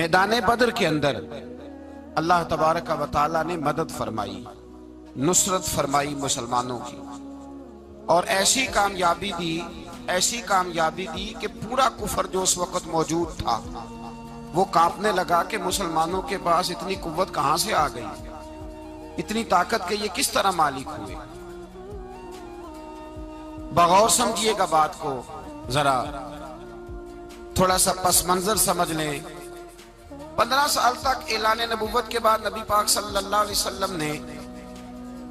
मैदान बदर के अंदर अल्लाह तबारक व तआला ने मदद फरमाई, नुसरत फरमाई मुसलमानों की, और ऐसी कामयाबी दी कि पूरा कुफर जो उस वक्त मौजूद था वो कांपने लगा कि मुसलमानों के पास इतनी कुव्वत कहां से आ गई, इतनी ताकत के ये किस तरह मालिक हुए। बगौर समझिएगा बात को, जरा थोड़ा सा पस मंजर समझ लें। 15 साल तक ऐलान नबुव्वत के बाद नबी पाक सल्लल्लाहु अलैहि वसल्लम ने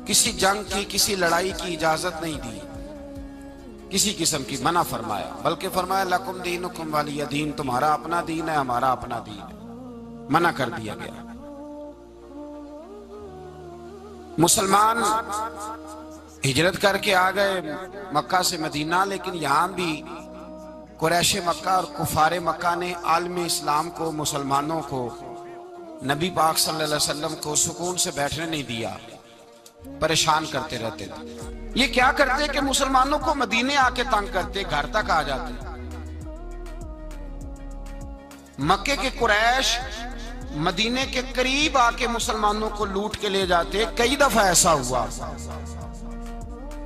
किसी जंग की, किसी लड़ाई की इजाजत नहीं दी, किसी किस्म की मना फरमाया, बल्कि फरमाया लकुम दीनुकुम वलिय दीन, तुम्हारा अपना दीन है, हमारा अपना दीन है। मना कर दिया गया। मुसलमान हिजरत करके आ गए मक्का से मदीना, लेकिन यहां भी कुरैश मक्का और कुफारे मक्का ने आलम इस्लाम को, मुसलमानों को, नबी पाक सल्लल्लाहु अलैहि वसल्लम को सुकून से बैठने नहीं दिया, परेशान करते रहते थे। ये क्या करते कि मुसलमानों को मदीने आके तंग करते, घर तक आ जाते। मक्के के कुरैश मदीने के करीब आके मुसलमानों को लूट के ले जाते। कई दफा ऐसा हुआ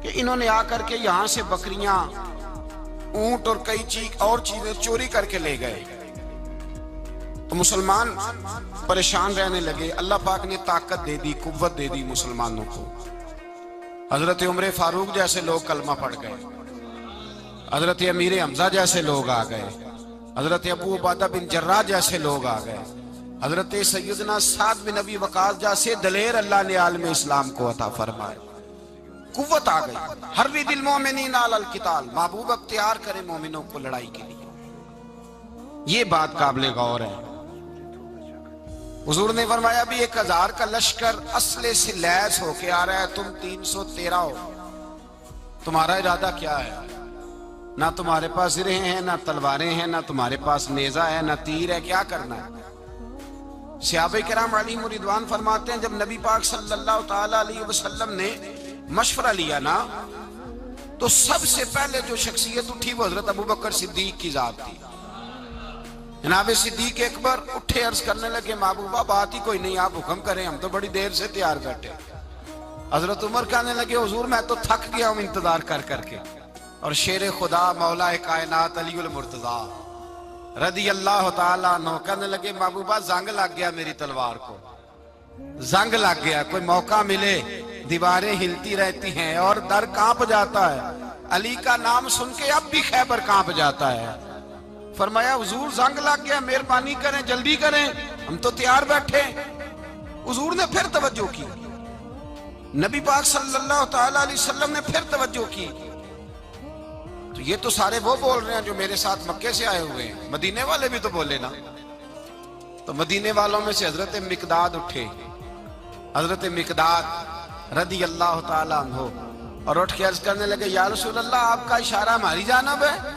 कि इन्होंने आकर के यहां से बकरियां, ऊंट और कई और चीजें चोरी करके ले गए। तो मुसलमान परेशान रहने लगे। अल्लाह पाक ने ताकत दे दी, कुव्वत दे दी मुसलमानों को। हजरत उमर फारूक जैसे लोग कलमा पढ़ गए, हजरत अमीर हमजा जैसे लोग आ गए, हजरत अबू उबादा बिन जर्राह जैसे लोग आ गए, हजरत सैयदना साद बिन अबी वकास जैसे दलेर अल्लाह ने आलम इस्लाम को अता फरमाया। कुव्वत आ गई। हर दिल मोमिनीन अलल किताल, महबूब अख्तियार करे मोमिनों को लड़ाई के लिए। ये बात काबिल गौर है। हुजूर ने फरमाया भी 1000 का लश्कर असले से लैस होके आ रहा है, तुम 313 हो, तुम्हारा इरादा क्या है? ना तुम्हारे पास सिरे हैं, ना तलवारें हैं, ना तुम्हारे पास नेजा है, ना तीर है, क्या करना है? सहाबा किराम अलैहिम रिदवान फरमाते हैं, जब नबी पाक सल्लल्लाहु ताला अलैहि वसल्लम ने मशवरा लिया ना, तो सबसे पहले जो शख्सियत उठी वो हजरत अबू बकर सिद्दीक की जात थी। जनाब सिद्दीक अकबर उठे, अर्ज करने लगे, महबूबा बात ही कोई नहीं, आप हुक्म करें, हम तो बड़ी देर से तैयार बैठे। हजरत उमर कहने लगे, हुजूर मैं तो थक गया हूं इंतजार कर करके। और शेर खुदा मौला कायनात अलीउल मुर्तजा रदी अल्लाह ताला अन्हु कहने लगे, महबूबा जंग लग गया मेरी तलवार को, जंग लग गया। कोई मौका मिले, दीवारें हिलती रहती हैं और दर कांप जाता है। अली का नाम सुन के अब भी खैबर कांप जाता है। फरमाया, हुजूर जंग लग गया, मेहरबानी करें, जल्दी करें, हम तो तैयार बैठे। हुजूर ने फिर तवज्जो की, नबी पाक सल्लल्लाहु ताला अलैहि वसल्लम ने फिर तवज्जो की। तो ये तो सारे वो बोल रहे हैं जो मेरे साथ मक्के से आए हुए हैं, मदीने वाले भी तो बोले ना। तो मदीने वालों में से हजरत मिकदाद उठे, हजरत मिकदाद रदी अल्लाह ताला अन्हु, और उठ के अर्ज करने लगे, या रसूल अल्लाह, आपका इशारा हमारी जानब है?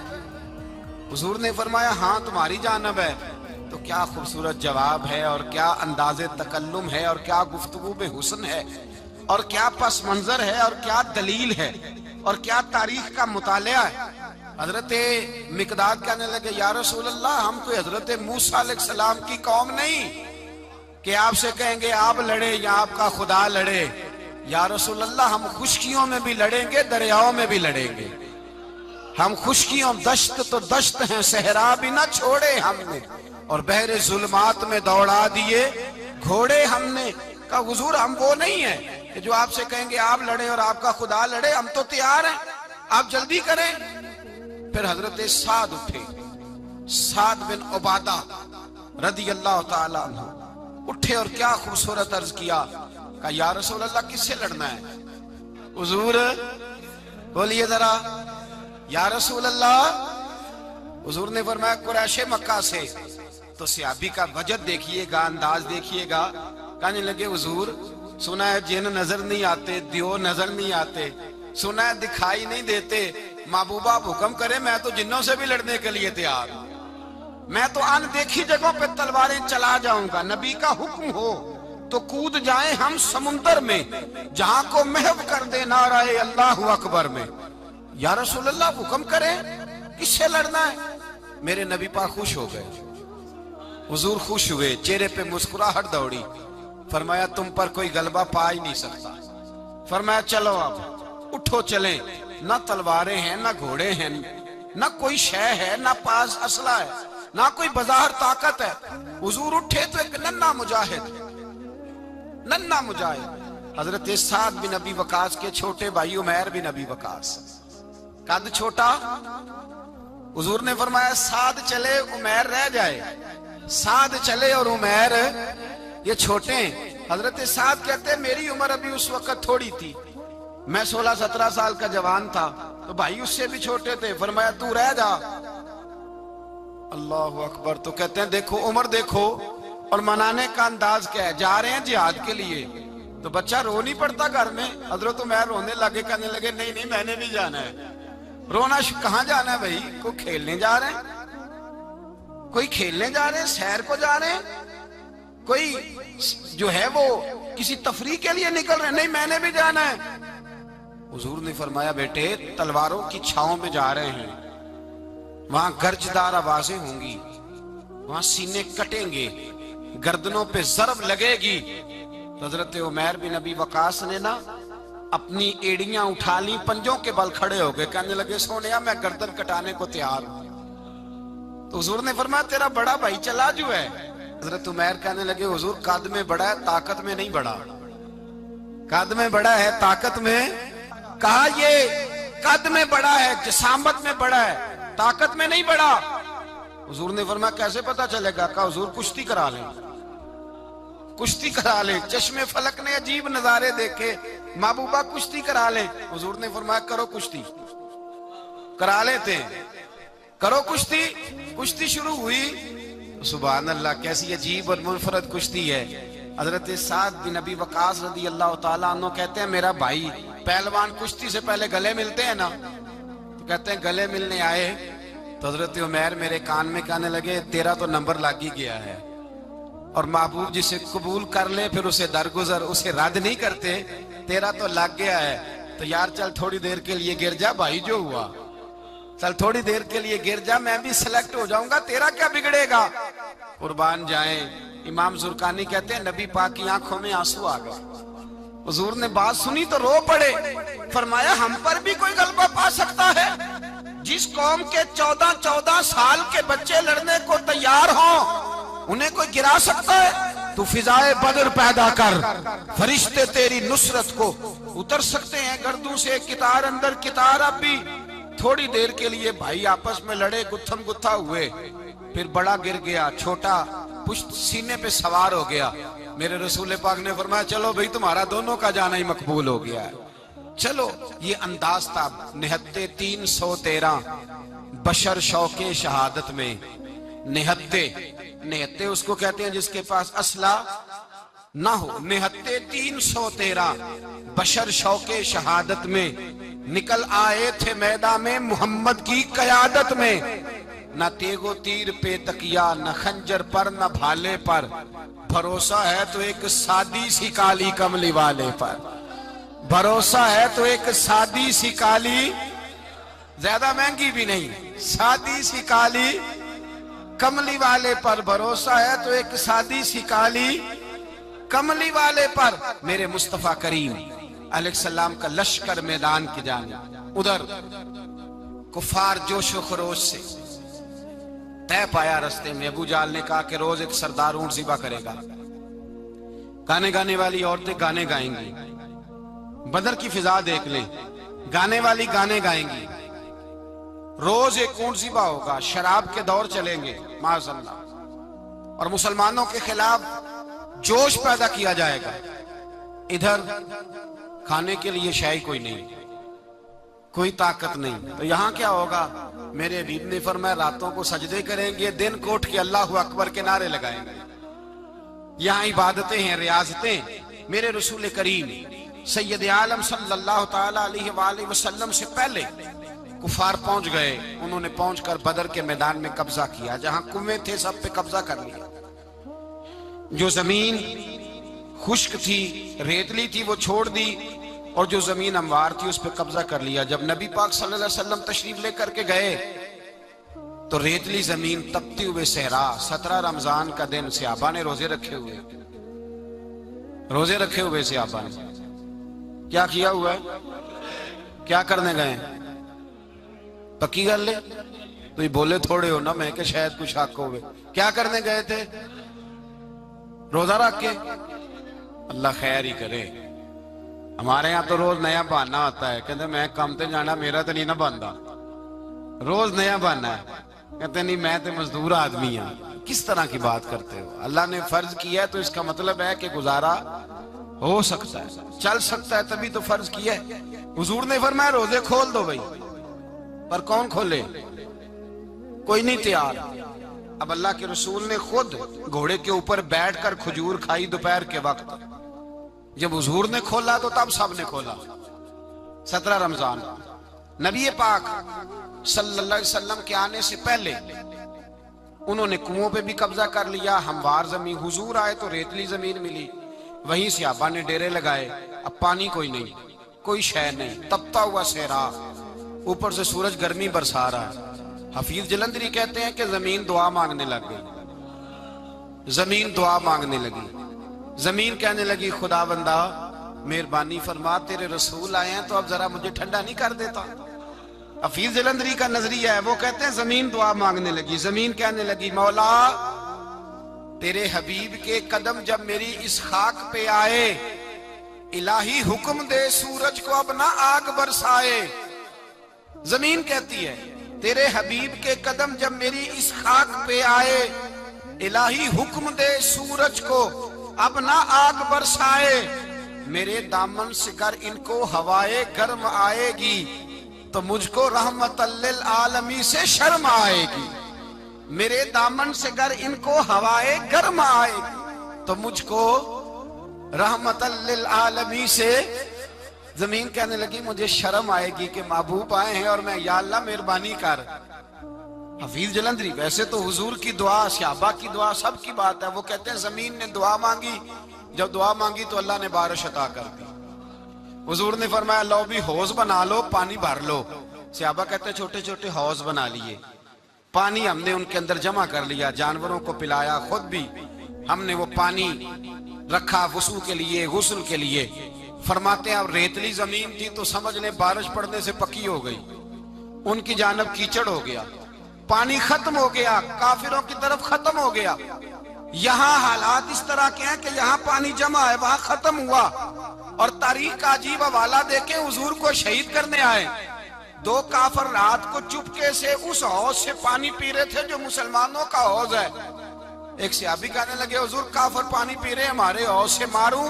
हुजूर ने फरमाया, हाँ तुम्हारी जानब है। तो क्या खूबसूरत जवाब है, और क्या अंदाज़े तकल्लुम है, और क्या गुफ्तगू में हुस्न है, और क्या पस मंजर है, और क्या दलील है, और क्या तारीख का मुतालिया है। हजरत मिकदाद कहने लगे, या रसूल अल्लाह, हम कोई हजरत मूसा अलैहिस्सलाम की कौम नहीं कि आपसे कहेंगे आप लड़े या आपका खुदा लड़े। या रसूल अल्लाह, हम खुशकियों में भी लड़ेंगे, दरियाओं में भी लड़ेंगे। हम खुशकियों, दश्त तो दश्त हैं, सहरा भी ना छोड़े हमने, और बहरे जुल्मात में दौड़ा दिए घोड़े हमने। कहा, हुजूर हम वो नहीं है कि जो आपसे कहेंगे आप लड़े और आपका खुदा लड़े, हम तो तैयार हैं, आप जल्दी करें। फिर हजरत साद उठे, साद बिन उबादा रदी अल्लाह ताला अन्हु उठे और क्या खूबसूरत अर्ज किया। कहा, या रसूल अल्लाह, किससे लड़ना है? हुजूर बोलिए जरा, या रसूल अल्लाह। हुजूर ने फरमाया, कुरैश मक्का से। तो सहाबी का वजद देखिएगा, अंदाज देखिएगा। कहने लगे, हुजूर सुना है जिन नजर नहीं आते, दियो नजर नहीं आते, सुना है दिखाई नहीं देते। महबूबा हुक्म करे, मैं तो जिन्नों से भी लड़ने के लिए तैयार हूं। मैं तो अनदेखी जगहों पे तलवारें चला जाऊंगा। नबी का हुक्म हो तो कूद जाए हम समुंदर में, जहां को महव कर दे नाराए अल्लाहु अकबर में। या रसूल अल्लाह, हुक्म करें, किससे लड़ना है? मेरे नबी पाक खुश हो गए। हुजूर खुश हुए, चेहरे पे मुस्कुराहट दौड़ी। फरमाया तुम पर कोई गलबा पा ही नहीं सकता। फरमाया चलो अब उठो चलें। ना तलवारें हैं, ना घोड़े हैं, ना कोई शय है, ना पास असला है, ना कोई बाजार ताकत है। हुजूर उठे तो एक नन्ना मुजाहिद हजरत साद बिन अबी वकास के छोटे भाई उमैर बिन अबी वकास, कद छोटा। हुजूर ने फरमाया साद चले उमैर रह जाए, साद चले और उमैर ये छोटे। हजरत साद कहते मेरी उम्र अभी उस वक्त थोड़ी थी, मैं 16-17 साल का जवान था, तो भाई उससे भी छोटे थे। फरमाया तू रह जा। अल्लाह अकबर। तो कहते हैं देखो उम्र देखो और मनाने का अंदाज क्या है। जा रहे हैं जिहाद के लिए, तो बच्चा रो नहीं पड़ता घर में। हजरत उमैर रोने लगे, कहने लगे नहीं नहीं मैंने भी जाना है। रोना कहाँ जाना है भाई? कोई खेलने जा रहे हैं, कोई खेलने जा रहे हैं, सैर को जा रहे हैं, कोई जो है वो किसी तफरीह के लिए निकल रहे हैं। नहीं मैंने भी जाना है। हुजूर ने फरमाया बेटे तलवारों की छाओं में जा रहे हैं, वहां गर्जदार आवाजें होंगी, वहां सीने कटेंगे, गर्दनों पे ज़रब लगेगी। तो हजरत उमैर बिन अबी वकास ने ना अपनी एड़ियां उठा ली, पंजों के बल खड़े हो गए, कहने लगे सोनिया मैं गर्दन कटाने को तैयार हूं। तो हुजूर ने फरमाया तेरा बड़ा भाई चला जो है। हजरत उमैर कहने लगे हुजूर कद में बड़ा है, ताकत में नहीं बड़ा। कद में बड़ा है, ताकत में। कहा ये कद में बड़ा है, जसामत में बड़ा है, ताकत में नहीं बड़ा। हुजूर ने फरमाया कैसे पता चलेगा? कहा हुजूर कुश्ती करा लें, कुश्ती करा लें। चश्मे फलक ने अजीब नजारे देखे, महबूबा कुश्ती करा लें। हुजूर ने फरमाया करो कुश्ती। करा लेते हैं, करो कुश्ती। कुश्ती शुरू हुई। सुभान अल्लाह, कैसी अजीब और मुनफरद कुश्ती है। हजरत साद बिन अबी वकास रदी अल्लाह तआला अन्हु कहते हैं मेरा भाई पहलवान कुश्ती से पहले गले मिलते हैं ना, तो कहते हैं गले मिलने आए तो हजरत उमैर मेरे कान में कहने लगे तेरा तो नंबर लग ही गया है, और महबूब जिसे कबूल कर ले फिर उसे दरगुजर, उसे रद्द नहीं करते, तेरा तो लग गया है। तो यार चल थोड़ी देर के लिए गिर जा भाई, जो हुआ चल थोड़ी देर के लिए गिर जा, मैं भी सिलेक्ट हो जाऊंगा, तेरा क्या बिगड़ेगा। कुर्बान जाए। इमाम जुर्कानी कहते हैं नबी पाक की आंखों में आंसू आ गए। हुजूर ने बात सुनी तो रो पड़े। फरमाया हम पर भी कोई गलबा पा सकता है? जिस कौम के 14-14 साल के बच्चे लड़ने को तैयार हों, उन्हें कोई गिरा सकता है? तू फिजाए बदर पैदा कर, फरिश्ते तेरी नुसरत को उतर सकते हैं गर्दों से, कितार अंदर कितार। अब भी थोड़ी देर के लिए भाई आपस में लड़े, गुत्थम गुत्था हुए, फिर बड़ा गिर गया, छोटा पुश्त सीने पे सवार हो गया। मेरे रसूल पाक ने फरमाया चलो भाई तुम्हारा दोनों का जाना ही मकबूल हो गया है, चलो। ये अंदाज था। निहत्ते 313 बशर शौके शहादत में। निहत्ते उसको कहते हैं जिसके पास असला ना हो। निहत्ते 313 बशर शौके शहादत में निकल आए थे मैदान में मोहम्मद की कयादत में। न तेगो तीर पे तकिया, न खंजर पर, न भाले पर, भरोसा है तो एक सादी सी काली कमली वाले पर। भरोसा है तो एक सादी सी काली, ज्यादा महंगी भी नहीं, सादी सी काली कमली वाले पर। भरोसा है तो एक सादी सी काली कमली वाले पर। मेरे मुस्तफा करीम अलैहिस्सलाम का लश्कर मैदान की जानिब, उधर कुफार जोशो खरोश से तय पाया रास्ते में। अबू जाल ने कहा कि रोज एक सरदार ऊंट ज़िबा करेगा, गाने गाने वाली औरतें गाने गाएंगी। बदर की फिजा देख लें, गाने वाली गाने गाएंगी, रोज एक ऊंट ज़िबा होगा, शराब के दौर चलेंगे माज़अल्लाह, और मुसलमानों के खिलाफ जोश पैदा किया जाएगा। इधर खाने के लिए शाही कोई नहीं, कोई ताकत नहीं। तो यहां क्या होगा? मेरे हबीब ने फरमाया रातों को सजदे करेंगे, दिन को उठ के अल्लाह अकबर के नारे लगाएंगे। यहाँ इबादतें हैं, रियाजतें। मेरे रसूल करीम सैयद आलम सल्लल्लाहु ताला अलैहि वसल्लम से पहले कुफार पहुंच गए। उन्होंने पहुंचकर बदर के मैदान में कब्जा किया। जहां कुएं थे सब पे कब्जा कर लिया। जो जमीन खुश्क थी, रेतली थी, वो छोड़ दी, और जो जमीन हमवार थी उस पर कब्जा कर लिया। जब नबी पाक सल्लल्लाहु अलैहि वसल्लम तशरीफ लेकर के गए तो रेतली जमीन, तपती हुए सहरा, 17 रमजान का दिन सहाबा ने रोजे रखे हुए, रोजे रखे हुए सहाबा ने क्या किया हुआ है? क्या करने गए? पक्की गल है, तो बोले थोड़े हो ना, मैं कि शायद कुछ हक हो। क्या करने गए थे? रोजा रख के। अल्लाह खैर ही करे। हमारे यहाँ तो रोज नया बहाना आता है, कहते मैं काम ते जाना, मेरा तो नहीं ना बनता। रोज नया बहाना है, कहते नहीं मैं तो मजदूर आदमी हूं। किस तरह की बात करते हो? अल्लाह ने फर्ज किया है तो इसका मतलब है कि गुजारा हो सकता है, चल सकता है, तभी तो फर्ज किया है। हुजूर ने फरमाया रोजे खोल दो भाई, पर कौन खोले? कोई नहीं तैयार। अब अल्लाह के रसूल ने खुद घोड़े के ऊपर बैठकर खजूर खाई दोपहर के वक्त। जब हुजूर ने खोला तो तब सब ने खोला। 17 रमजान नबी पाक सल्लल्लाहु अलैहि वसल्लम के आने से पहले उन्होंने कुओं पे भी कब्जा कर लिया, हमवार जमीन। हुजूर आए तो रेतली जमीन मिली, वहीं सहाबा ने डेरे लगाए। अब पानी कोई नहीं, कोई शय नहीं, तपता हुआ सहरा, ऊपर से सूरज गर्मी बरसा रहा है। हफीज जलंधरी कहते हैं कि जमीन दुआ मांगने लग गई, जमीन दुआ मांगने लगी। जमीन कहने लगी खुदा बंदा मेहरबानी फरमा, तेरे रसूल आए हैं तो अब जरा मुझे ठंडा नहीं कर देता। हफीज जलंधरी का नजरिया है, वो कहते हैं जमीन दुआ मांगने लगी। जमीन कहने लगी मौला तेरे हबीब के कदम जब मेरी इस खाक पे आए, इलाही हुक्म दे सूरज को अब ना आग बरसाए। जमीन कहती है तेरे हबीब के कदम जब मेरी इस खाक पे आए, इलाही हुक्म दे सूरज को अब ना आग बरसाए। मेरे दामन से कर इनको हवाए गर्म आएगी तो मुझको रहमतल्लिल आलमी से शर्म आएगी। मेरे दामन से कर इनको हवाए गर्म आएगी तो मुझको रहमतल्लिल आलमी से। जमीन कहने लगी मुझे शर्म आएगी कि महबूब आए हैं और मैं, या अल्लाह मेहरबानी कर। हफीज जलंधरी वैसे तो हुजूर की दुआ, सहाबा की दुआ, सब की बात है। वो कहते हैं जमीन ने दुआ मांगी, जब दुआ मांगी तो अल्लाह ने बारिश अता कर दी। हुजूर ने फरमाया लो भी हौज बना लो, पानी भर लो। सहाबा कहते हैं छोटे छोटे हौज बना लिए, पानी हमने उनके अंदर जमा कर लिया, जानवरों को पिलाया, खुद भी हमने वो पानी रखा वुसू के लिए, गुस्ल के लिए। फरमाते हैं अब रेतली जमीन थी तो समझ ले बारिश पड़ने से पक्की हो गई, उनकी जानब कीचड़ हो गया, पानी खत्म हो गया, काफिरों की तरफ खत्म हो गया। यहाँ हालात इस तरह के हैं कि यहाँ पानी जमा है, वहां खत्म हुआ। और तारीख का अजीब हवाला देके हुजूर को शहीद करने आए। 2 काफिर रात को चुपके से उस हौज से पानी पी रहे थे जो मुसलमानों का हौज है। एक सहाबी कहने लगे हुजूर काफिर पानी पी रहे, हमारे हौज से मारूं?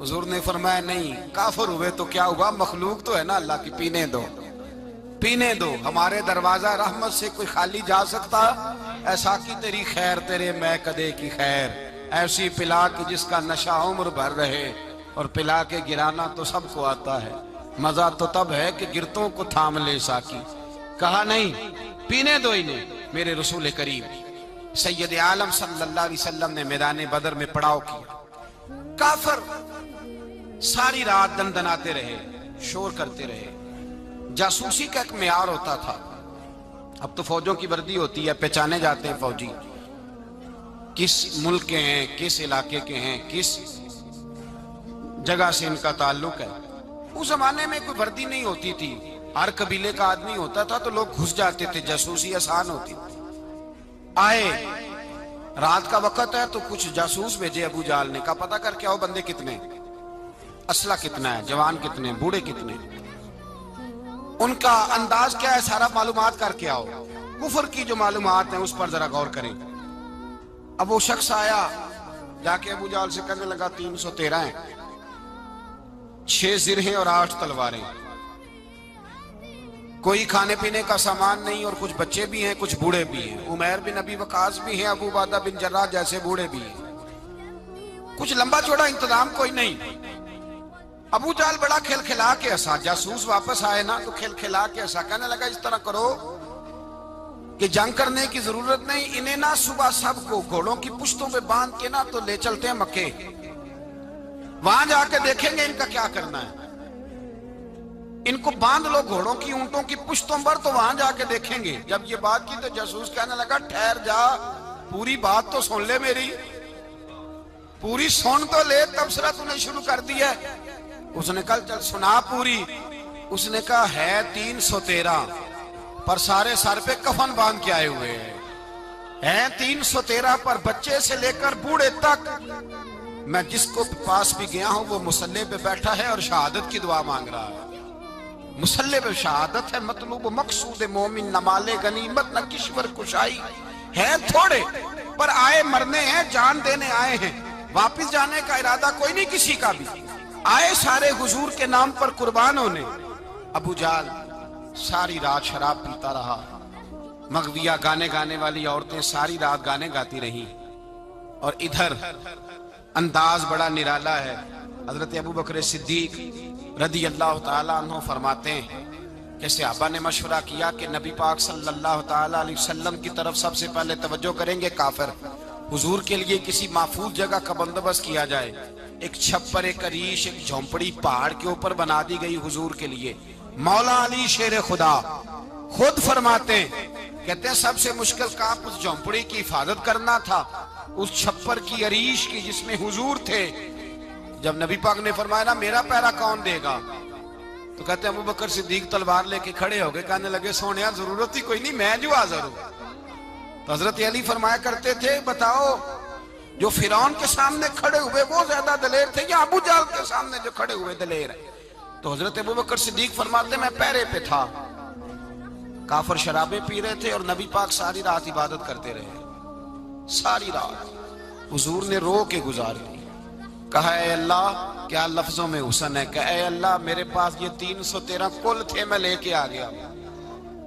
हुजूर ने फरमाया नहीं, काफिर हुए तो क्या हुआ, मखलूक तो है ना अल्लाह की, पीने दो, पीने दो। हमारे दरवाजा रहमत से कोई खाली जा सकता? ऐसा की तेरी खैर तेरे मैं कदे की खैर, ऐसी पिला कि जिसका नशा उम्र भर रहे, और पिला के गिराना तो सबको आता है, मजा तो तब है कि गिरतों को थाम ले साकी। कहा नहीं, पीने दो इन्हें। मेरे रसूल करीम सैयद आलम सल्लल्लाहु अलैहि वसल्लम ने मैदान बदर में पड़ाव किया। काफिर सारी रात दनदनाते रहे, शोर करते रहे। जासूसी का एक मेयार होता था, अब तो फौजों की वर्दी होती है, पहचाने जाते हैं फौजी किस मुल्क के हैं, किस इलाके के हैं, किस जगह से इनका ताल्लुक है। उस जमाने में कोई वर्दी नहीं होती थी, हर कबीले का आदमी होता था तो लोग घुस जाते थे, जासूसी आसान होती थी। आए रात का वक्त है तो कुछ जासूस भेजे अबू जाल ने, कहा पता करके आओ बंदे कितने, असला कितना है, जवान कितने, बूढ़े कितने, उनका अंदाज क्या है, सारा मालूमात करके आओ। कुफर की जो मालूमात है उस पर जरा गौर करें। अब वो शख्स आया, जाके अबू जाल से कहने लगा 313 हैं, 6 सिर और 8 तलवारें, कोई खाने पीने का सामान नहीं, और कुछ बच्चे भी हैं, कुछ बूढ़े भी हैं। उमैर बिन अबी वकास भी हैं, अबू बादा बिन जर्राह जैसे बूढ़े भी हैं, कुछ लंबा चौड़ा इंतजाम कोई नहीं। अबू जाल बड़ा खिलखिला के हंसा, जासूस वापस आए ना तो खिलखिला के हंसा, कहने लगा इस तरह करो कि जंग करने की जरूरत नहीं, इन्हें ना सुबह सबको घोड़ों की पुश्तों पे बांध के ना तो ले चलते हैं मक्के, वहां जाके देखेंगे इनका क्या करना है। इनको बांध लो घोड़ों की, ऊंटों की पुश्तों पर, तो वहां जाके देखेंगे। जब ये बात की तो जासूस कहने लगा, ठहर जा, पूरी बात तो सुन ले मेरी, पूरी सुन तो ले, तबसरा तूने शुरू कर दिया। उसने कहा चल सुना पूरी। उसने कहा है 313, पर सारे सर पे कफन बांध के आए हुए हैं 313 पर, बच्चे से लेकर बूढ़े तक। मैं जिसको पास भी गया हूं वो मुसल्ले पे बैठा है और शहादत की दुआ मांग रहा है। मुसल्ले पे शहादत है, मतलूब मकसूद मोमिन, न माले गनीमत न किश्वर कुशाई है थोड़े, पर आए मरने हैं, जान देने आए हैं, वापिस जाने का इरादा कोई नहीं किसी का भी। आए सारे हुजूर के नाम पर कुर्बान होने। अबू जाल सारी रात शराब पीता रहा। मगविया गाने गाने वाली औरतें सारी रात गाने गाती रही। और इधर अंदाज बड़ा निराला है। हजरत अबू बकर सिद्दीक रदी अल्लाह ताला अन्हु फरमाते हैं कि सहाबा ने मशवरा किया कि नबी पाक सल्लल्लाहु ताला अलैहि वसल्लम की तरफ सबसे पहले तवज्जो करेंगे काफिर। हुजूर के लिए किसी महफूज जगह का बंदोबस्त किया जाए। एक छप्पर, एक अरीश, एक झोंपड़ी पहाड़ के ऊपर बना दी गई हुजूर के लिए। मौला अली शेर खुदा खुद फरमाते हैं, कहते हैं सबसे मुश्किल काम उस झोंपड़ी की हिफाजत करना था, उस छप्पर की, अरीश की, जिसमें हुजूर थे। जब नबी पाक ने फरमाया ना मेरा पहरा कौन देगा, तो कहते हैं अबू बकर सिद्दीक तलवार लेके खड़े हो गए, कहने लगे सोनिया जरूरत ही कोई नहीं, मैं जो हाजिर हूं। तो हजरत अली फरमाया करते थे, बताओ जो फिरौन के सामने खड़े हुए वो ज्यादा दलेर थे या अबू जाल के सामने जो खड़े हुए दलेर है? तो हजरत अबू बकर सिद्दीक फरमाते मैं पहरे पे था। काफिर शराबें पी रहे थे और नबी पाक सारी रात इबादत करते रहे। सारी रात हुजूर ने रो के गुजारी। कहा ए अल्लाह, क्या लफ्जों में हुसन है, कहा ए अल्लाह मेरे पास ये 313 कुल थे, मैं लेके आ गया,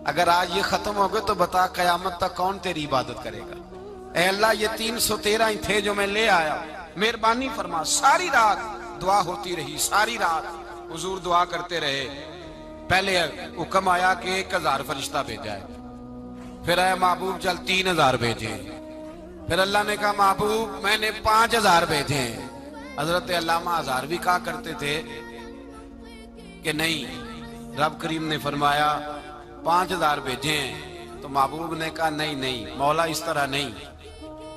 अगर आज ये खत्म हो गए तो बता कयामत तक कौन तेरी इबादत करेगा। ए अल्लाह ये 313 ही थे जो मैं ले आया, मेहरबानी फरमा। सारी रात दुआ होती रही, सारी रात हुजूर दुआ करते रहे। पहले हुक्म आया कि 1000 फरिश्ता भेजा है, फिर आया महबूब चल 3000 भेजे, फिर अल्लाह ने कहा महबूब मैंने 5000 भेजे। हजरत अल्लामा हजार भी कहा करते थे कि नहीं, रब करीम ने फरमाया 5000 भेजे। तो महबूब ने कहा नहीं नहीं मौला इस तरह नहीं,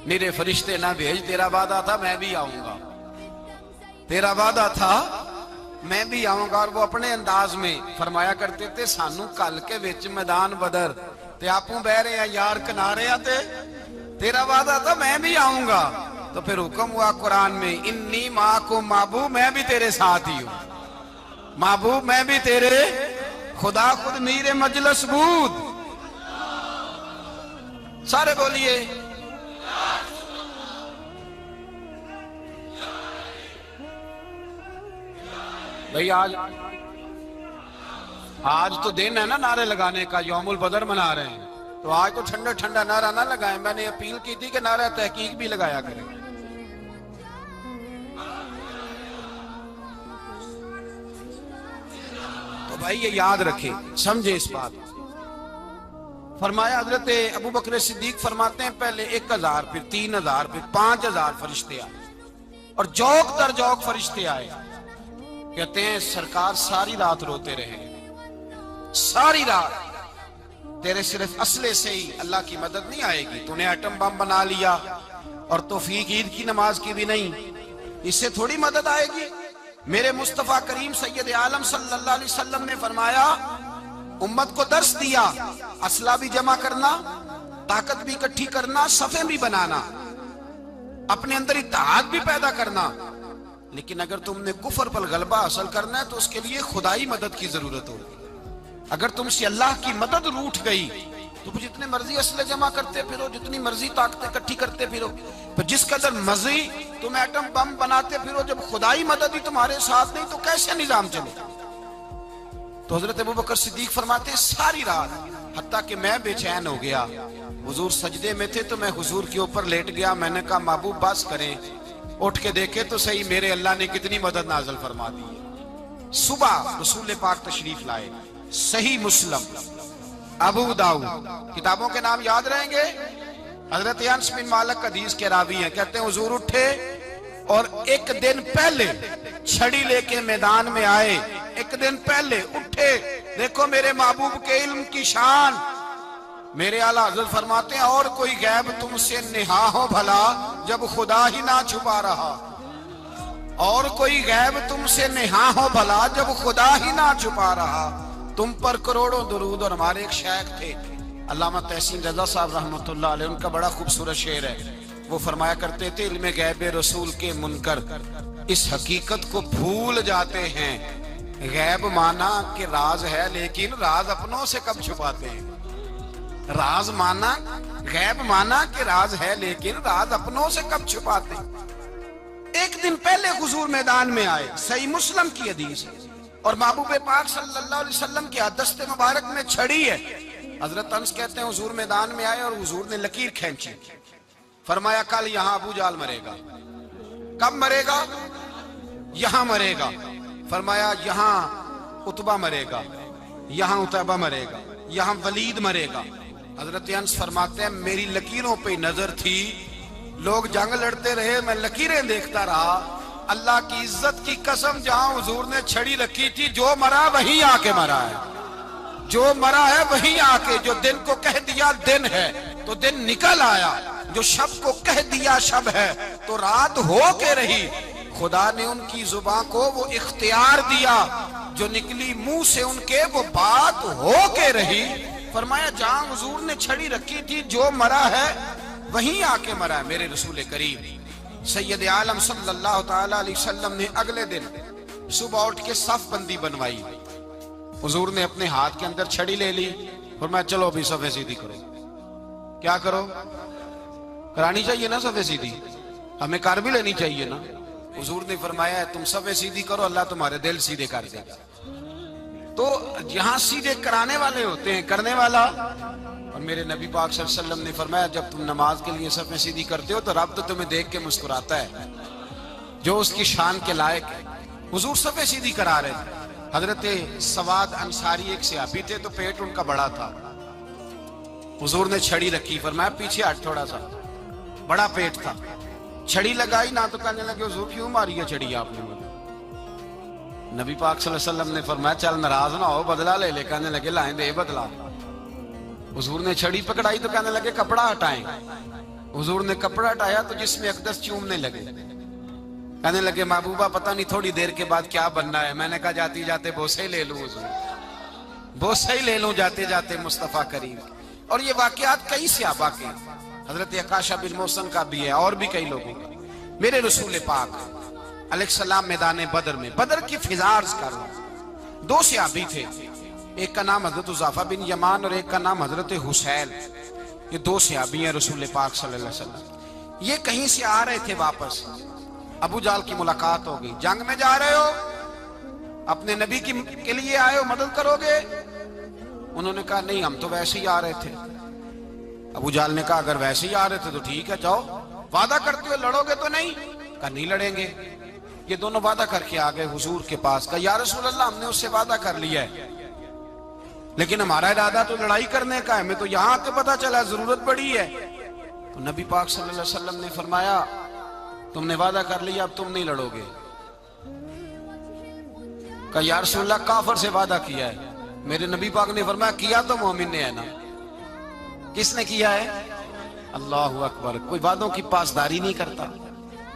मेरे फरिश्ते ना भेज, तेरा वादा था मैं भी आऊंगा, तेरा वादा था मैं भी आऊंगा। और वो अपने अंदाज में फरमाया करते थे, सानू कल के विच मैदान बदर ते आपू बह रहे हैं यार किनारे आते, तेरा वादा था मैं भी आऊंगा। तो फिर हुक्म हुआ कुरान में, इन्नी माँ को महबूब मैं भी तेरे साथ ही हूं, महबूब मैं भी तेरे, खुदा खुद मीरे मजलस बूद। सारे बोलिए भाई। आज तो दिन है ना नारे लगाने का, यौमुल बदर मना रहे हैं, तो आज तो ठंडा ठंडा नारा ना लगाएं। मैंने अपील की थी कि नारा तहकीक भी लगाया करें। तो भाई ये याद रखे, समझे इस बात। फरमाया हजरत अबू बकर सिद्दीक फरमाते हैं पहले 1000, फिर 3000, फिर 5000 फरिश्ते आए और जौक दर जौक फरिश्ते आए। कहते हैं सरकार सारी रात रोते रहे, सारी रात, तेरे सिर्फ असले से ही अल्लाह की मदद नहीं आएगी, तूने एटम बम बना लिया और तौफीक ईद की नमाज की भी नहीं, इससे थोड़ी मदद आएगी। मेरे मुस्तफा करीम सैयद आलम सल्लल्लाहु अलैहि वसल्लम ने फरमाया, उम्मत को दर्स दिया, असला भी जमा करना, ताकत भी इकट्ठी करना, सफे भी बनाना, अपने अंदर इत्तेहाद भी पैदा करना, लेकिन अगर तुमने कुफर पर गलबा हासिल करना है तो उसके लिए खुदाई मदद की जरूरत होगी। अगर तुमसे अल्लाह की मदद रूठ गई तो जितने मर्जी असले जमा करते फिरो, जितनी मर्जी ताकतें इकट्ठी करते फिरो, पर जिस कदर मर्जी तुम एटम बम बनाते फिरो, जब खुदाई मदद ही तुम्हारे साथ नहीं तो कैसे निजाम चले। तो हजरत अबू बकर सिद्दीक फरमाते सारी रात, हत्ता कि मैं बेचैन हो गया, हुजूर सजदे में थे तो मैं हुजूर के ऊपर लेट गया। मैंने कहा महबूब बस करें, उठ के देखे तो सही मेरे अल्लाह ने कितनी मदद नाज़िल फरमा दी है। सुबह रसूल पाक तशरीफ लाए, सही मुस्लिम, अबू दाऊद, किताबों के नाम याद रहेंगे। हजरत अनस बिन मालिक हदीस के रावी हैं, कहते हैं हुजूर उठे और एक दिन पहले छड़ी लेके मैदान में आए एक दिन पहले उठे, देखो मेरे महबूब के इल्म की शान। मेरे आला हज़रत फरमाते हैं और कोई गैब तुमसे निहा हो भला जब खुदा ही ना छुपा रहा, और कोई गैब तुमसे निहा हो भला जब खुदा ही ना छुपा रहा। तुम पर करोड़ों दुरूद। और हमारे एक शेख थे अल्लामा तहसीन रजा साहब रहमतुल्लाह अलैह, उनका बड़ा खूबसूरत शेर है। वो फरमाया करते थे, इल्म गैब रसूल के मुनकर इस हकीकत को भूल जाते हैं, गैब माना कि राज है लेकिन राज अपनों से कब छुपाते हैं। राज माना, गैब माना कि राज है लेकिन राज अपनों से कब छुपाते हैं। एक दिन पहले हुजूर मैदान में आए, सही मुस्लिम की हदीस है, और महबूब पाक सल्लल्लाहु अलैहि वसल्लम की दस्ते मुबारक में छड़ी है। हजरत अनस कहते हैं हुजूर मैदान में आए और हुजूर ने लकीर खींची, फरमाया कल यहां अबू जाल मरेगा। कब मरेगा? यहां मरेगा। फरमाया यहां उतबा मरेगा, यहां उतबा मरेगा, यहां वलीद मरेगा। हजरत अनस फरमाते हैं मेरी लकीरों पे नजर थी, लोग जंग लड़ते रहे, मैं लकीरें देखता रहा। अल्लाह की इज्जत की कसम, जहां हुजूर ने छड़ी रखी थी, जो मरा वही आके मरा है, जो मरा है वही आके। जो दिन को कह दिया दिन है तो दिन निकल आया, जो शब को कह दिया शब है तो रात हो के रही। खुदा ने उनकी जुबान को वो इख्तियार दिया, जो निकली मुंह से उनके वो बात हो के रही। फरमाया जहां हुजूर ने छड़ी रखी थी, जो मरा है वहीं आके मरा है मेरे रसूल करीम सैयद आलम सल्लल्लाहु ताला अलैहि वसल्लम ने अगले दिन सुबह उठ के सफ बंदी बनवाई। हुजूर ने अपने हाथ के अंदर छड़ी ले ली, फरमाया चलो अभी सफे सीधी करो। क्या करो? करानी चाहिए ना सफे सीधी, हमें कर भी लेनी चाहिए ना। हुजूर ने फरमाया तुम सफे सीधी करो, अल्लाह तुम्हारे दिल सीधे कर देगा। तो यहां सीधे कराने वाले होते हैं, करने वाला। और मेरे नबी पाक सल्लल्लाहु अलैहि वसल्लम ने फरमाया जब तुम नमाज के लिए सफे सीधी करते हो तो रब तो तुम्हें देख के मुस्कुराता है, जो उसकी शान के लायक है। हुजूर सफे सीधी करा रहे थे। हजरत सवाद अंसारी एक सहाबी थे, तो पेट उनका बड़ा था। हुजूर ने छड़ी रखी, फरमाया पीछे हट थोड़ा सा, बड़ा पेट था। छड़ी लगाई ना तो कहने लगे हुजूर क्यों मारी है छड़ी आपने मुझे। नबी पाक सल्लल्लाहु अलैहि वसल्लम ने फरमाया चल नाराज ना हो, बदला ले ले। कहने लगे लाएं दे बदला। हुजूर ने छड़ी पकड़ाई तो कहने लगे कपड़ा हटाएं। हुजूर ने कपड़ा हटाया तो जिसमें अकदस चूमने लगे। कहने लगे महबूबा पता नहीं थोड़ी देर के बाद क्या बनना है। मैंने कहा जाते जाते बोसे ही ले लूं, हुजूर बोसे ही ले लूं जाते जाते मुस्तफा करीम। और ये वाकयात कई सहाबा के, हजरत अकाशा बिन मौसन का भी है और भी कई लोगों का। मेरे रसूल पाक अलैहिस्सलाम मैदान बदर में, बदर की फिजार्ज कर रहा हूं, दो सहाबी थे, एक का नाम हजरत उज़ाफा बिन यमान और एक का नाम हजरत हुसैन। ये दो सहाबी हैं रसूल पाक सल्लल्लाहु अलैहि वसल्लम। ये कहीं से आ रहे थे वापस, अबू जाल की मुलाकात हो गई। जंग में जा रहे हो, अपने नबी के लिए आए हो, मदद करोगे? उन्होंने कहा नहीं हम तो वैसे ही आ रहे थे। अबू जाल ने कहा अगर वैसे ही आ रहे थे तो ठीक है जाओ, वादा करते हो लड़ोगे तो नहीं? कहा नहीं लड़ेंगे। ये दोनों वादा करके आ गए हुजूर के पास। कहा या रसूल अल्लाह हमने उससे वादा कर लिया है, लेकिन हमारा इरादा तो लड़ाई करने का है, हमें तो यहाँ आके पता चला जरूरत पड़ी है। तो नबी पाक सल्लल्लाहु अलैहि वसल्लम ने फरमाया तुमने वादा कर लिया अब तुम नहीं लड़ोगे। कहा या रसूल अल्लाह काफिर से वादा किया है। मेरे नबी पाक ने फरमाया किया तो मोमिन ने है ना। किसने किया है? अल्लाहु अकबर। कोई वादों की पासदारी नहीं करता।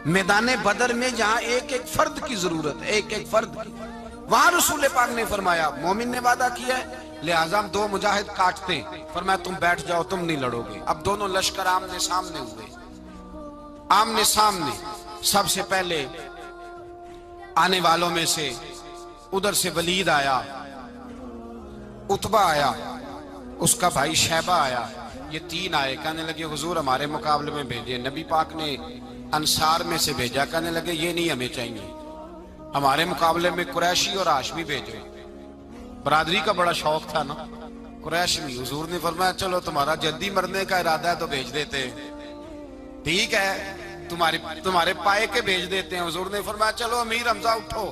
मैदान बदर में जहां एक एक फर्द की जरूरत है, एक एक फर्द की, वहां रसूल पाक ने फरमाया मोमिन ने वादा किया है, लिहाजा दो मुजाहिद काटते। फरमाया तुम बैठ जाओ, तुम नहीं लड़ोगे। अब दोनों लश्कर आमने सामने हुए, आमने सामने। सबसे पहले आने वालों में से उधर से वलीद आया, उतबा आया, उसका भाई शैबा आया, ये तीन आए। कहने लगे हुजूर हमारे मुकाबले में भेजे। नबी पाक ने अंसार में से भेजा, कहने लगे ये नहीं हमें चाहिए, हमारे मुकाबले में कुरैशी और हाशमी भेजो। बरादरी का बड़ा शौक था ना कुरैश में। हुजूर ने फरमाया चलो तुम्हारा जल्दी मरने का इरादा है तो भेज देते हैं, ठीक है तुम्हारे पाए के भेज देते हैं। हुजूर ने फरमाया चलो अमीर हमजा उठो।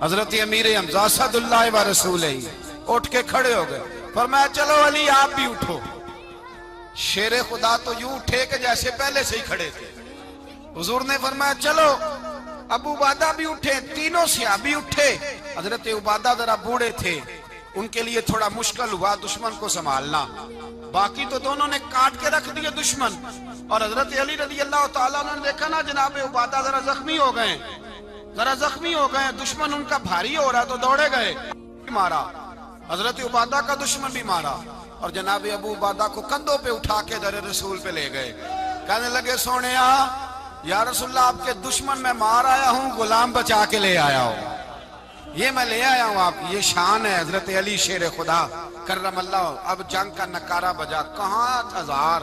हजरत अमीर हमजा सदुल्लाह व रसूल उठ के खड़े हो गए। फरमाया चलो अली आप भी उठो। शेरे खुदा तो यूं उठे कि जैसे पहले से ही खड़े थे। हुजूर ने फरमाया चलो अबू उबादा भी उठे, तीनों सहाबी उठे। हजरत उबादा जरा बूढ़े थे, उनके लिए थोड़ा मुश्किल हुआ दुश्मन को संभालना। बाकी तो दोनों ने काट के रख दिए दुश्मन। और हजरत अली रजी अल्लाह तआला ने देखा ना जनाब उबादा जरा जख्मी हो गए, दुश्मन उनका भारी हो रहा तो दौड़े गए, मारा। हजरत उबादा का दुश्मन भी मारा और जनाब अबू उबादा को कंधों पे उठा के दर रसूल पे ले गए। कहने लगे सोने या रसूलल्लाह आपके दुश्मन मैं मार आया हूँ, गुलाम बचा के ले आया हूँ, ये मैं ले आया हूँ आप, ये शान है हजरत अली शेर खुदा करमल्लाह। अब जंग का नकारा बजा, कहाँ 1000।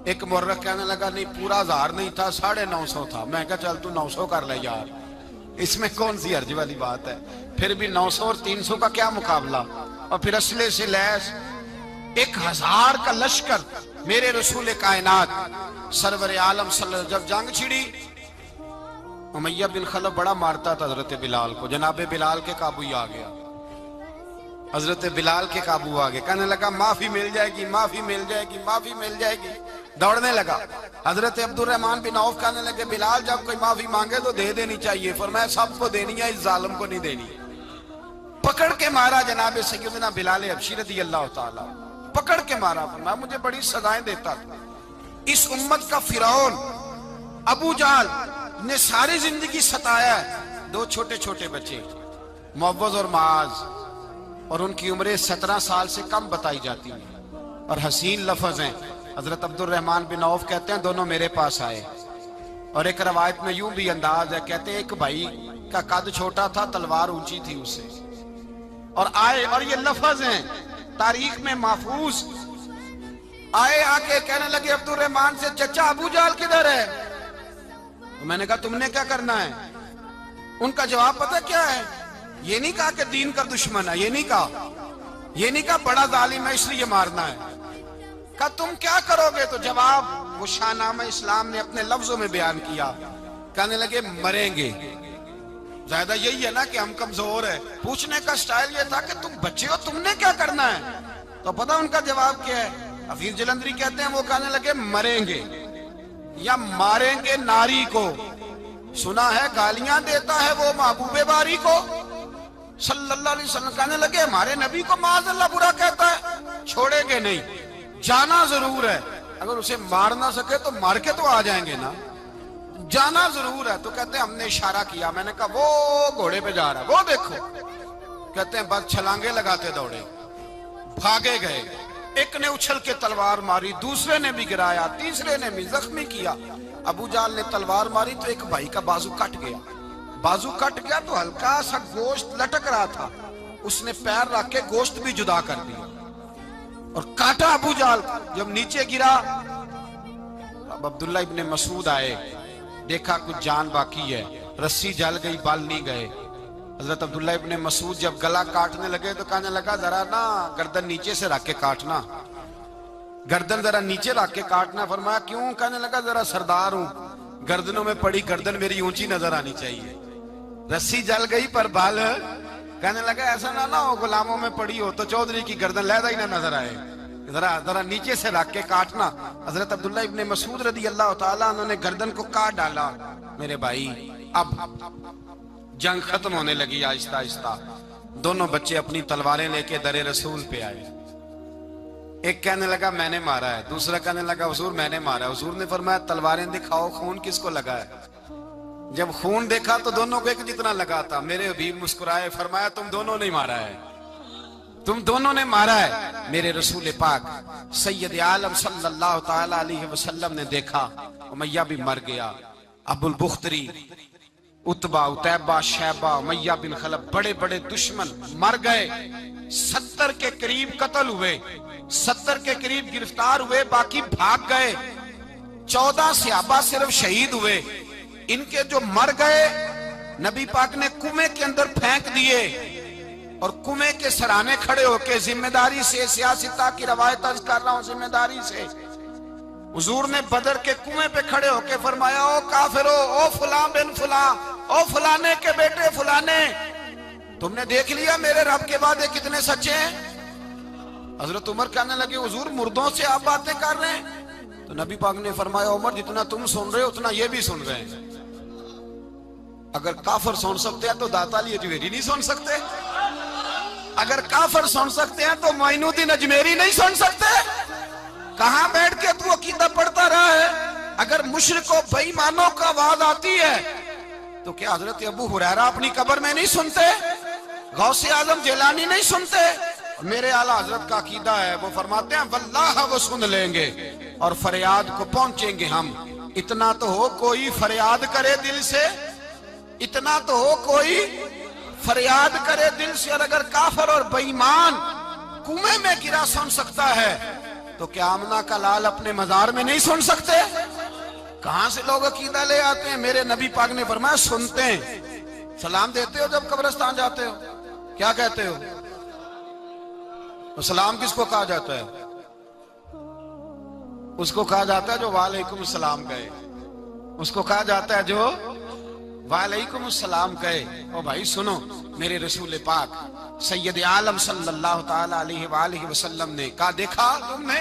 एक मुर्रख कहने लगा नहीं पूरा 1000 नहीं था, 950 था। मैं कहा चल तू 900 कर ले यार, इसमें कौन सी हर्ज वाली बात है। फिर भी 900 और 300 का क्या मुकाबला। और फिर असले से लैस 1000 का लश्कर मेरे रसूल कायनात सरवर आलम सल्लल्लाहु, जब जंग छिड़ी उमैया बिन खलफ बड़ा मारता था हजरत बिलाल को, जनाबे बिलाल के काबू ही आ गया, हजरत बिलाल के काबू आ गए। कहने लगा माफी मिल जाएगी, माफी मिल जाएगी, माफी मिल जाएगी, दौड़ने लगा। हजरत अब्दुर्रहमान बिन औफ कहने लगे बिलाल जब कोई माफी मांगे तो दे देनी चाहिए, फरमाया सबको देनी है, इस जालिम को नहीं देनी। पकड़ के मारा जनाब सैयदना बिलाल हबशी रज़ी अल्लाह ताला, पकड़ के मारा। फरमाया मुझे बड़ी सजाएं देता था। इस उम्मत का फिरौन अबू जहल ने सारी जिंदगी सताया है। 2 छोटे छोटे बच्चे मुअव्वज़ और माज, और उनकी उम्रें 17 साल से कम बताई जाती है और हसीन लफ्ज हैं। हजरत अब्दुर्रहमान बिन औफ कहते हैं दोनों मेरे पास आए, और एक रवायत में यूं भी अंदाज है, कहते हैं एक भाई का कद छोटा था, तलवार ऊंची थी उससे, और आए, और ये लफ्ज हैं तारीख में महफूज, आए आके कहने लगे अब्दुर्रहमान से चचा अबू जहल किधर है। तो मैंने कहा तुमने क्या करना है। उनका जवाब पता क्या है, ये नहीं कहा कि दीन का दुश्मन है, ये नहीं कहा बड़ा जालिम है इसलिए मारना है। कहा तुम क्या करोगे। तो जवाब वो शाहनामा इस्लाम ने अपने लफ्जों में बयान किया। कहने लगे मरेंगे। ज्यादा यही है ना कि हम कमजोर है। पूछने का स्टाइल ये था कि तुम बच्चे हो, तुमने क्या करना है। तो पता उनका जवाब क्या है, हफीज जलंधरी कहते हैं वो कहने लगे मरेंगे या मारेंगे नारी को। सुना है गालियां देता है वो महबूबे बारी को सल्लल्लाहु अलैहि वसल्लम। कहने लगे हमारे नबी को माज़अल्लाह बुरा कहता है, छोड़ेंगे नहीं, जाना जरूर है। अगर उसे मार ना सके तो मार के तो आ जाएंगे ना, जाना जरूर है। तो कहते हैं हमने इशारा किया, मैंने कहा वो घोड़े पे जा रहा है, वो देखो। कहते हैं बस छलांगे लगाते दौड़े, भागे गए। एक ने उछल के तलवार मारी, दूसरे ने भी गिराया, तीसरे ने भी जख्मी किया। अबू जहल ने तलवार मारी तो एक भाई का बाजू कट गया। बाजू कट गया तो हल्का सा गोश्त लटक रहा था, उसने पैर रख के गोश्त भी जुदा कर दिया और काटा अबू जहल। जब नीचे गिरा, अब अब्दुल्ला इब्ने मसूद आए, देखा कुछ जान बाकी है, रस्सी जल गई, बाल नहीं गए। हजरत अब्दुल्ला इब्ने मसूद जब गला काटने लगे तो कहने लगा जरा ना गर्दन नीचे से रख के काटना, गर्दन जरा नीचे रख के काटना। फरमाया क्यों। कहने लगा जरा सरदार हूं, गर्दनों में पड़ी गर्दन मेरी ऊंची नजर आनी चाहिए। रस्सी जल गई पर बाल, कहने लगा ऐसा ना हो गुलामों में पड़ी हो तो चौधरी की गर्दन लहदा ही ना नजर आए, जरा नीचे से रख के काटना। हजरत अब्दुल्ला इब्ने मसूद रज़ी अल्लाह ताला उन्होंने गर्दन को काट डाला। मेरे भाई अब जंग खत्म होने लगी आहिस्ता आहिस्ता। दोनों बच्चे अपनी तलवारें लेके दरे रसूल पे आए। एक कहने लगा मैंने मारा है, दूसरा कहने लगा हुजूर मैंने मारा है। हुजूर ने फरमाया तलवारें दिखाओ, खून किसको लगा है। जब खून देखा तो दोनों को एक जितना लगा था। मेरे हबीब मुस्कुराए, फरमाया तुम दोनों ने मारा है, तुम दोनों ने मारा है। मेरे रसूल पाक सैयद आलम सल्लल्लाहु ताला अलैहि वसल्लम ने देखा उमैया भी मर गया। अबुल बुख्तरी, उतबा, उतैबा, शैबा, उमैया बिन खलफ, बड़े बड़े दुश्मन मर गए। 70 के करीब कत्ल हुए, 70 के करीब गिरफ्तार हुए, बाकी भाग गए। 14 सहाबा सिर्फ शहीद हुए। इनके जो मर गए नबी पाक ने कुएं के अंदर फेंक दिए और कुएं के सराहने खड़े होके जिम्मेदारी से, सियासता की रवायत अर्ज कर रहा हूं, जिम्मेदारी से हुजूर ने बदर के कुएं पे खड़े होके फरमाया ओ काफिरो, ओ फुला बिन फुला, ओ फलाने के बेटे फलाने, तुमने देख लिया मेरे रब के वादे कितने सच्चे हैं। हजरत उमर कहने लगे हुजूर मुर्दों से आप बातें कर रहे हैं। तो नबी पाक ने फरमाया उमर जितना तुम सुन रहे हो उतना ये भी सुन रहे हैं। अगर काफर सुन सकते हैं तो दाता अली अजमेरी नहीं सुन सकते? अगर काफर सुन सकते हैं तो मोइनुद्दीन अजमेरी नहीं सुन सकते? कहां बैठ के तू अकीदा पढ़ता रहा है? अगर मुशरिकों बेईमानों का आवाज आती है तो क्या हजरत अबू हुरैरा अपनी कब्र में नहीं सुनते? गौसे आजम जिलानी नहीं सुनते? मेरे आला हजरत का अकीदा है, वो फरमाते हैं वल्लाह वो सुन लेंगे और फरियाद को पहुंचेंगे हम। इतना तो हो कोई फरियाद करे दिल से, इतना तो हो कोई फरियाद करे दिल से। और अगर काफर और बेईमान कुएं में गिरा सुन सकता है तो क्या आमना का लाल अपने मजार में नहीं सुन सकते? कहां से लोग अकीदा ले आते हैं? मेरे नबी पाक ने फरमाया सुनते हैं। सलाम देते हो जब कब्रिस्तान जाते हो? क्या कहते हो? तो सलाम किसको कहा जाता है? उसको कहा जाता है जो वालेकुम सलाम कहे, उसको कहा जाता है जो वालेकुम सलाम कहे। ओ भाई सुनो, मेरे रसूल पाक सैयद आलम सल्लल्लाहु ताला अलैहि वसल्लम ने कहा, देखा तुमने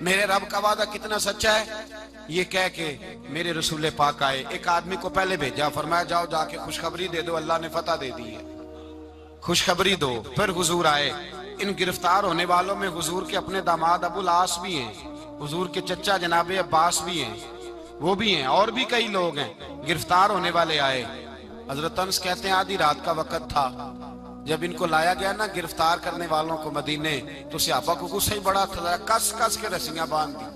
मेरे रब का वादा कितना सच्चा है? ये कह के मेरे रसूल पाक आए, एक आदमी को पहले भेजा, फरमाया जाओ जाके खुशखबरी दे दो, अल्लाह ने फतह दे दी है, खुशखबरी दो। फिर हुजूर आए। इन गिरफ्तार होने वालों में हुजूर के अपने दामाद अबुल आस भी हैं, हुजूर के चचा जनाबे अब्बास भी हैं, वो भी हैं, और भी कई लोग हैं। गिरफ्तार होने वाले आए। हजरत अनस कहते हैं आधी रात का वक्त था, जब इनको लाया गया ना गिरफ्तार करने वालों को मदीने, तो सहाबा को गुस्सा ही बड़ा था, कस कस के रस्सियां बांध दी।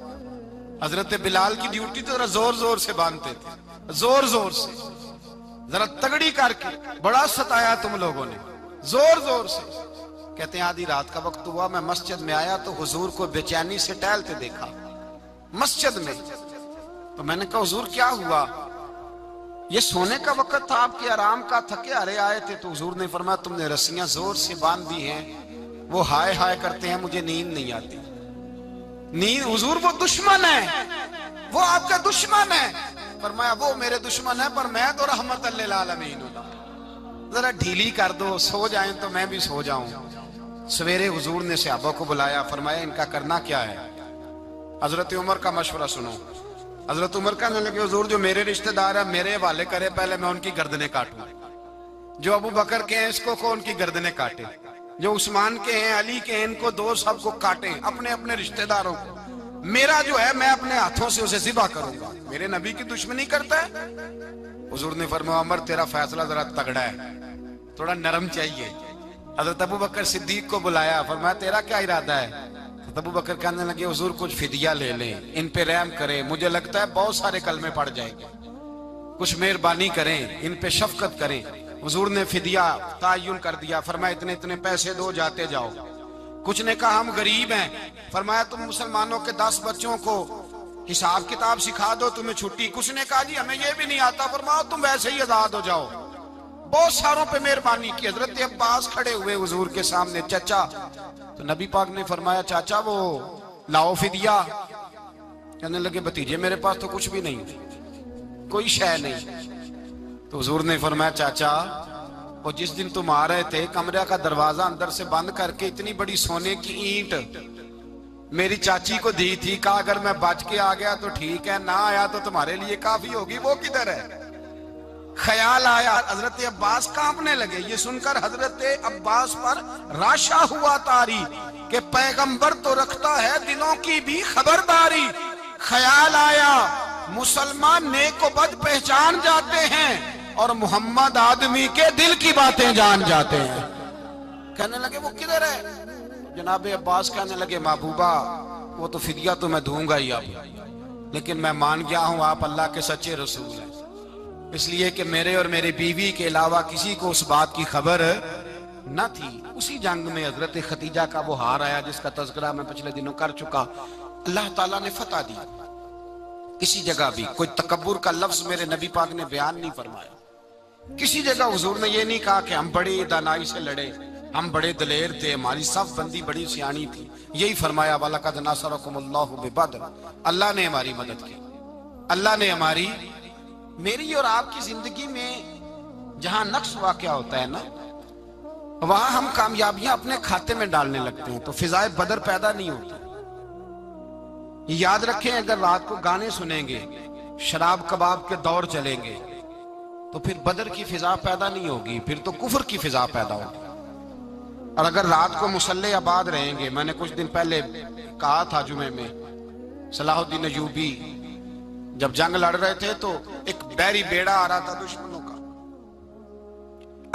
हजरत बिलाल की ड्यूटी तो जरा जोर जोर से बांधते थे, जोर जोर से, जरा तगड़ी करके, बड़ा सताया तुम लोगों ने, जोर जोर से। कहते हैं आधी रात का वक्त हुआ, मैं मस्जिद में आया तो हुजूर को बेचैनी से टहलते देखा मस्जिद में। तो मैंने कहा हुजूर क्या हुआ? ये सोने का वक्त था, आपके आराम का, थके हारे आए थे। तो हुजूर ने फरमाया तुमने रस्सियां जोर से बांध दी हैं, वो हाय हाय करते हैं, मुझे नींद नहीं आती। नींद हुजूर वो दुश्मन है, वो आपका दुश्मन है। फरमाया वो मेरे दुश्मन है पर मैं तो रहमत लिल आलमीन हूं, जरा ढीली कर दो, सो जाएं तो मैं भी सो जाऊं। सवेरे हुजूर ने सहाबा को बुलाया, फरमाया इनका करना क्या है? हजरत उमर का मशवरा सुनो। हजरत उमर कहने लगे हुजूर जो मेरे रिश्तेदार है मेरे हवाले करे, पहले मैं उनकी गर्दनें काटूं। जो अबू बकर के हैं इसको को उनकी गर्दनें काटे, जो उस्मान के हैं अली के हैं इनको दो, सबको काटे, अपने अपने रिश्तेदारों को। मेरा जो है मैं अपने हाथों से उसे ज़िबा करूंगा। मेरे नबी की दुश्मनी करता है। हुजूर ने फरमाया उमर तेरा फैसला जरा तगड़ा है, थोड़ा नरम चाहिए। हजरत अबू बकर सिद्दीक को बुलाया, फरमाया तेरा क्या इरादा है? तो अबू बकर कहने लगे हुजूर कुछ फिदिया ले लें, इन पे रहम करें, मुझे लगता है बहुत सारे कलमे पड़ जाएंगे, कुछ मेहरबानी करें, इन पे शफकत करें। हुजूर ने फिदिया तायुन कर दिया, फरमाया इतने इतने पैसे दो, जाते जाओ। कुछ ने कहा हम गरीब हैं, फरमाया तुम मुसलमानों के 10 बच्चों को हिसाब किताब सिखा दो, तुम्हें छुट्टी। कुछ ने कहा जी हमें ये भी नहीं आता, फरमाया तुम वैसे ही आजाद हो जाओ। बहुत सारों पे मेहरबानी की। हजरत अब्बास खड़े हुए हुजूर के सामने, चाचा। तो नबी पाक ने फरमाया चाचा वो लाओ फिदिया। कहने लगे भतीजे मेरे पास तो कुछ भी नहीं, कोई शय नहीं। तो हुजूर ने फरमाया चाचा वो जिस दिन तुम आ रहे थे कमरे का दरवाजा अंदर से बंद करके इतनी बड़ी सोने की ईंट मेरी चाची को दी थी, कहा अगर मैं बच के आ गया तो ठीक है, ना आया तो तुम्हारे लिए काफी होगी, वो किधर है? ख्याल आया। हजरत अब्बास कांपने लगे। ये सुनकर हजरत अब्बास पर राशा हुआ तारी कि पैगंबर तो रखता है दिलों की भी खबरदारी। ख्याल आया मुसलमान नेक व बद पहचान जाते हैं और मोहम्मद आदमी के दिल की बातें जान जाते हैं। कहने लगे वो किधर है? जनाब अब्बास कहने लगे महबूबा वो तो फिदिया तो मैं दूंगा ही अब, लेकिन मैं मान गया हूं आप अल्लाह के सच्चे रसूल हैं, इसलिए कि मेरे और मेरी बीवी के अलावा किसी को उस बात की खबर न थी। उसी जंग में हजरत खतीजा का वो हार आया जिसका तज़किरा मैं पिछले दिनों कर चुका। अल्लाह ताला ने फतह दी। किसी जगह भी कोई तकब्बुर का लफ्ज मेरे नबी पाक ने बयान नहीं फरमाया। किसी जगह हुजूर ने ये नहीं कहा कि हम बड़ी दानाई से लड़े, हम बड़े दलेर थे, हमारी सफ बंदी बड़ी सियानी थी। यही फरमाया वलक़द नसरकुमुल्लाहु बिबद्र, अल्लाह ने हमारी मदद की। अल्लाह ने हमारी, मेरी और आपकी जिंदगी में जहां नक्स वाक़या होता है ना, वहां हम कामयाबियां अपने खाते में डालने लगते हैं तो फिजाए बदर पैदा नहीं होती। याद रखें अगर रात को गाने सुनेंगे, शराब कबाब के दौर चलेंगे, तो फिर बदर की फिजा पैदा नहीं होगी, फिर तो कुफर की फिजा पैदा होगी। और अगर रात को मुसल्ले आबाद रहेंगे, मैंने कुछ दिन पहले कहा था जुमे में, सलाहुद्दीन अयूबी जब जंग लड़ रहे थे तो एक बैरी बेड़ा आ रहा था दुश्मनों का,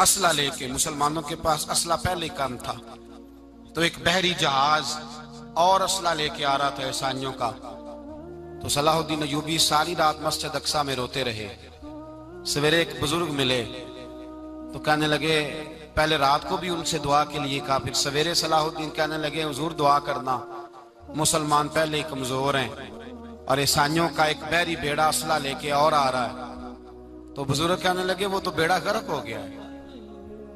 असला लेके। मुसलमानों के पास असला पहले कम था, तो एक बहरी जहाज और असला लेके आ रहा था ईसाइयों का। तो सलाहुद्दीन अयूबी सारी रात मस्जिद अक्सा में रोते रहे। सवेरे एक बुजुर्ग मिले तो कहने लगे, पहले रात को भी उनसे दुआ के लिए कहा, फिर सवेरे सलाहुद्दीन कहने लगे हुजूर दुआ करना, मुसलमान पहले ही कमजोर हैं और ईसाइयों का एक बहरी बेड़ा असला लेके और आ रहा है। तो बुजुर्ग कहने लगे वो तो बेड़ा गर्क हो गया है,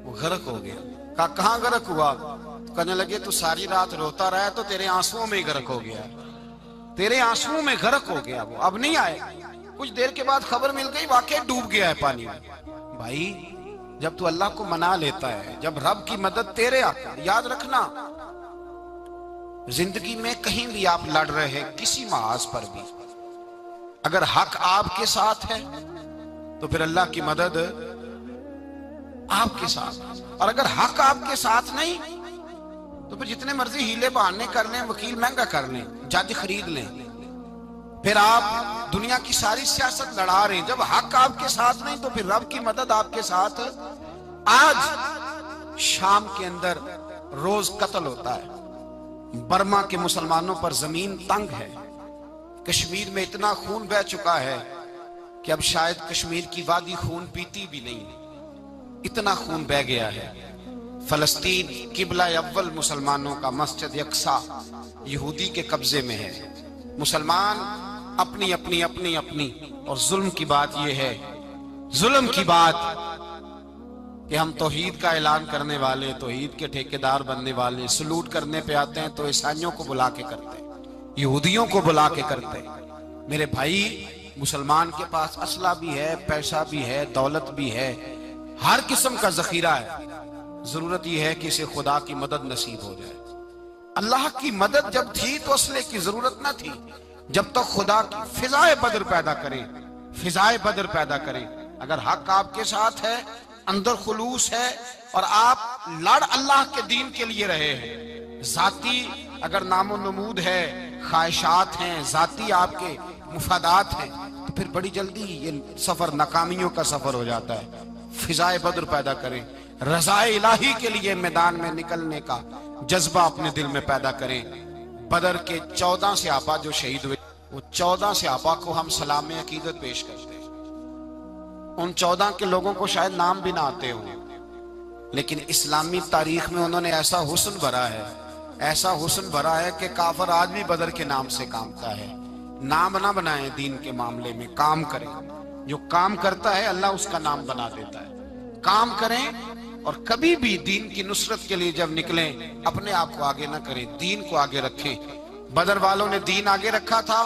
वो गर्क हो गया। कहा कहाँ गर्क हुआ? तो कहने लगे तू सारी रात रोता रहा तो तेरे आंसुओं में ही गर्क हो गया, तेरे आंसुओं में गर्क हो गया, वो अब नहीं आए। कुछ देर के बाद खबर मिल गई वाकई डूब गया है पानी में। भाई जब तू अल्लाह को मना लेता है, जब रब की मदद तेरे आता है, याद रखना जिंदगी में कहीं भी आप लड़ रहे हैं, किसी महाज पर भी, अगर हक आपके साथ है तो फिर अल्लाह की मदद आपके साथ। और अगर हक आपके साथ नहीं तो फिर जितने मर्जी हीले बहाने कर लें, वकील महंगा कर लें, जज खरीद लें, फिर आप दुनिया की सारी सियासत लड़ा रहे हैं। जब हक आपके साथ नहीं तो फिर रब की मदद आपके साथ। आज शाम के अंदर रोज कत्ल होता है, बर्मा के मुसलमानों पर जमीन तंग है, कश्मीर में इतना खून बह चुका है कि अब शायद कश्मीर की वादी खून पीती भी नहीं, इतना खून बह गया है। फलस्तीन किबला अव्वल मुसलमानों का मस्जिद अक्सा यहूदी के कब्जे में है। मुसलमान अपनी अपनी अपनी अपनी, और जुल्म की बात यह है, जुल्म की बात कि हम तौहीद का ऐलान करने वाले, तौहीद के ठेकेदार बनने वाले, सलूट करने पे आते हैं तो ईसाइयों को बुला के करते हैं, यहूदियों को बुला के करते हैं। मेरे भाई मुसलमान के पास असला भी है, पैसा भी है, दौलत भी है, हर किस्म का जखीरा है। जरूरत यह है कि इसे खुदा की मदद नसीब हो जाए। अल्लाह की मदद जब थी तो असले की जरूरत ना थी। जब तक तो खुदा की फिजाए बदर पैदा करें, फिजाए बदर पैदा करें। अगर हक आपके साथ है, अंदर खुलूस है और आप लड़ अल्लाह के दीन के लिए रहे हैं, जाती अगर नामो नमूद है, ख्वाहिशात हैं, जाती आपके मुफादात हैं, तो फिर बड़ी जल्दी ये सफर नाकामियों का सफर हो जाता है। फिजाए बदर पैदा करें, रज़ाए इलाही के लिए मैदान में निकलने का जज्बा अपने दिल में पैदा करें। बदर के 14 सहाबा जो शहीद हुए, वो 14 सहाबा को हम सलाम अकीदत पेश करते हैं। उन 14 के लोगों को शायद नाम भी ना आते हो, लेकिन इस्लामी तारीख में उन्होंने ऐसा हुस्न भरा है, ऐसा हुस्न भरा है कि काफर आज भी बदर के नाम से कामता है। नाम ना बनाएं दीन के मामले में, काम करें। जो काम करता है अल्लाह उसका नाम बना देता है। काम करें और कभी भी दीन की नुसरत के लिए जब निकलें अपने आप को आगे ना करें, दीन को आगे रखें। बदर वालों ने दीन आगे रखा था,